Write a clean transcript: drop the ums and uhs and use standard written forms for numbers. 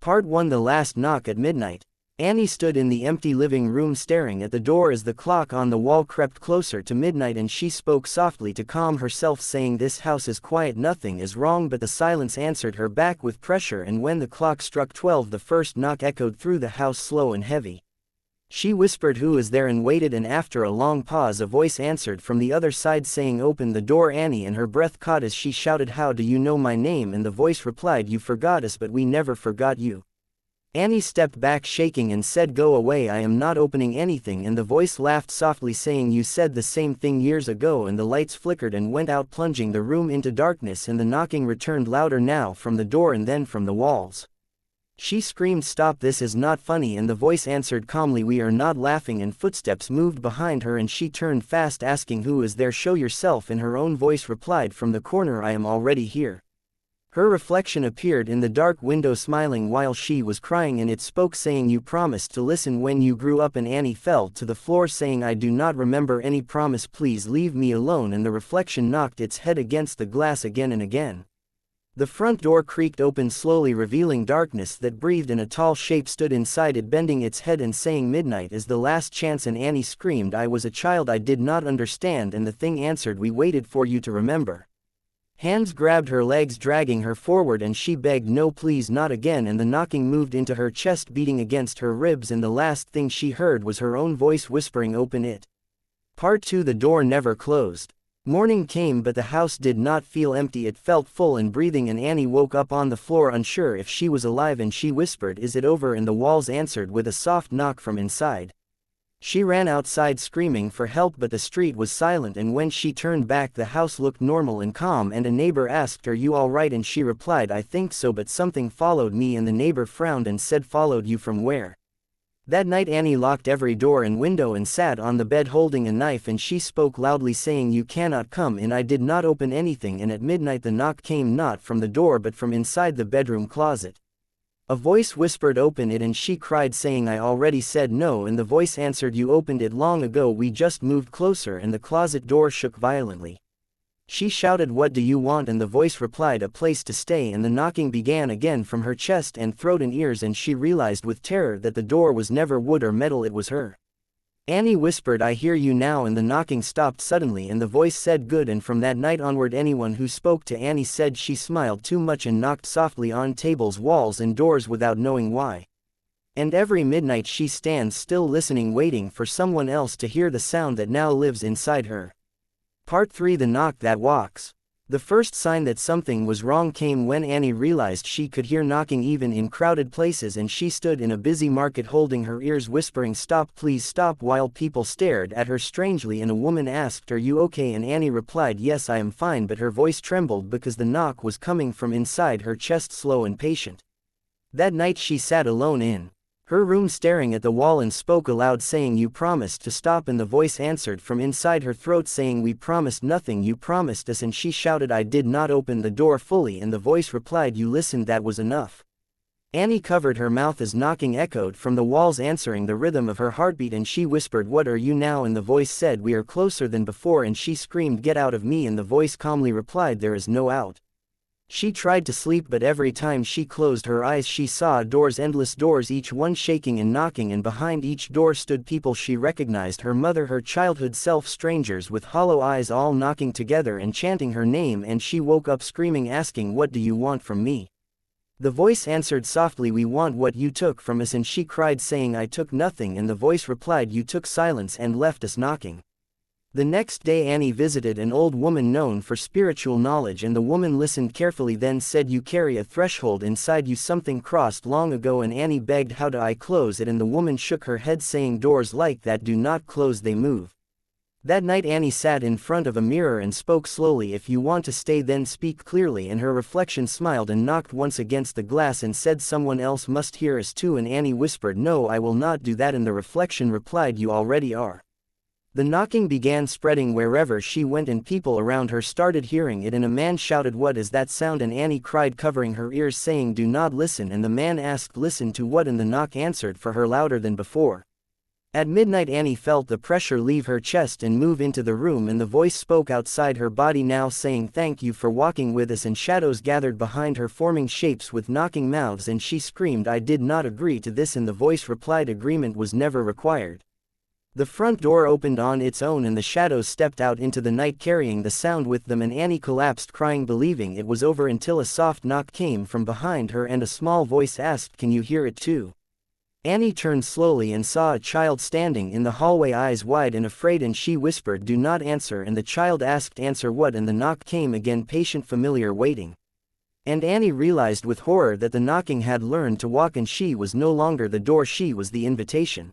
Part 1. The last knock at midnight. Annie stood in the empty living room staring at the door as the clock on the wall crept closer to midnight, and she spoke softly to calm herself, saying, "This house is quiet, nothing is wrong." But the silence answered her back with pressure, and when the clock struck 12 the first knock echoed through the house, slow and heavy. She whispered, "Who is there?" and waited, and after a long pause a voice answered from the other side saying, "Open the door." Annie and her breath caught as she shouted, "How do you know my name?" And the voice replied, "You forgot us, but we never forgot you." Annie stepped back shaking and said, "Go away, I am not opening anything." And the voice laughed softly saying, "You said the same thing years ago." And the lights flickered and went out, plunging the room into darkness, and the knocking returned louder now from the door and then from the walls. She screamed, "Stop, this is not funny." And the voice answered calmly, "We are not laughing." And footsteps moved behind her and she turned fast, asking, "Who is there? Show yourself." And her own voice replied from the corner, "I am already here." Her reflection appeared in the dark window smiling while she was crying, and it spoke saying, "You promised to listen when you grew up." And Annie fell to the floor saying, "I do not remember any promise, please leave me alone." And the reflection knocked its head against the glass again and again. The front door creaked open slowly, revealing darkness that breathed, and a tall shape stood inside it, bending its head and saying, "Midnight is the last chance." And Annie screamed, "I was a child, I did not understand." And the thing answered, "We waited for you to remember." Hands grabbed her legs, dragging her forward, and she begged, "No, please, not again." And the knocking moved into her chest, beating against her ribs, and the last thing she heard was her own voice whispering, "Open it." Part 2. The door never closed. Morning came, but the house did not feel empty, it felt full and breathing, and Annie woke up on the floor, unsure if she was alive, and she whispered, "Is it over?" And the walls answered with a soft knock from inside. She ran outside screaming for help, but the street was silent, and when she turned back the house looked normal and calm, and a neighbor asked, "Are you all right?" And she replied, "I think so, but something followed me." And the neighbor frowned and said, "Followed you from where?" That night Annie locked every door and window and sat on the bed holding a knife, and she spoke loudly saying, "You cannot come in, I did not open anything." And at midnight the knock came not from the door but from inside the bedroom closet. A voice whispered, "Open it." And she cried saying, "I already said no." And the voice answered, "You opened it long ago, we just moved closer." And the closet door shook violently. She shouted, "What do you want?" And the voice replied, "A place to stay." And the knocking began again from her chest and throat and ears, and she realized with terror that the door was never wood or metal, it was her. Annie whispered, "I hear you now." And the knocking stopped suddenly, and the voice said, "Good." And from that night onward anyone who spoke to Annie said she smiled too much and knocked softly on tables, walls and doors without knowing why. And every midnight she stands still listening, waiting for someone else to hear the sound that now lives inside her. Part 3. The knock that walks. The first sign that something was wrong came when Annie realized she could hear knocking even in crowded places, and she stood in a busy market holding her ears, whispering, "Stop, please stop," while people stared at her strangely, and a woman asked, "Are you okay?" And Annie replied, "Yes, I am fine," but her voice trembled because the knock was coming from inside her chest, slow and patient. That night she sat alone in her room staring at the wall and spoke aloud saying, "You promised to stop." And the voice answered from inside her throat saying, "We promised nothing, you promised us." And she shouted, "I did not open the door fully." And the voice replied, "You listened, that was enough." Annie covered her mouth as knocking echoed from the walls, answering the rhythm of her heartbeat, and she whispered, "What are you now?" And the voice said, "We are closer than before." And she screamed, "Get out of me." And the voice calmly replied, "There is no out." She tried to sleep, but every time she closed her eyes she saw doors, endless doors, each one shaking and knocking, and behind each door stood people she recognized, her mother, her childhood self, strangers with hollow eyes, all knocking together and chanting her name. And she woke up screaming, asking, "What do you want from me?" The voice answered softly, "We want what you took from us." And she cried saying, "I took nothing." And the voice replied, "You took silence and left us knocking." The next day Annie visited an old woman known for spiritual knowledge, and the woman listened carefully, then said, "You carry a threshold inside you, something crossed long ago." And Annie begged, "How do I close it?" And the woman shook her head saying, "Doors like that do not close, they move." That night Annie sat in front of a mirror and spoke slowly, "If you want to stay, then speak clearly." And her reflection smiled and knocked once against the glass and said, "Someone else must hear us too." And Annie whispered, "No, I will not do that." And the reflection replied, "You already are." The knocking began spreading wherever she went, and people around her started hearing it, and a man shouted, "What is that sound?" And Annie cried, covering her ears, saying, "Do not listen." And the man asked, "Listen to what?" And the knock answered for her louder than before. At midnight Annie felt the pressure leave her chest and move into the room, and the voice spoke outside her body now, saying thank you for walking with us, and shadows gathered behind her forming shapes with knocking mouths, and she screamed, I did not agree to this, and the voice replied, agreement was never required. The front door opened on its own and the shadows stepped out into the night carrying the sound with them, and Annie collapsed crying, believing it was over, until a soft knock came from behind her and a small voice asked, can you hear it too? Annie turned slowly and saw a child standing in the hallway, eyes wide and afraid, and she whispered, do not answer, and the child asked, answer what? And the knock came again, patient, familiar, waiting. And Annie realized with horror that the knocking had learned to walk, and she was no longer the door, she was the invitation.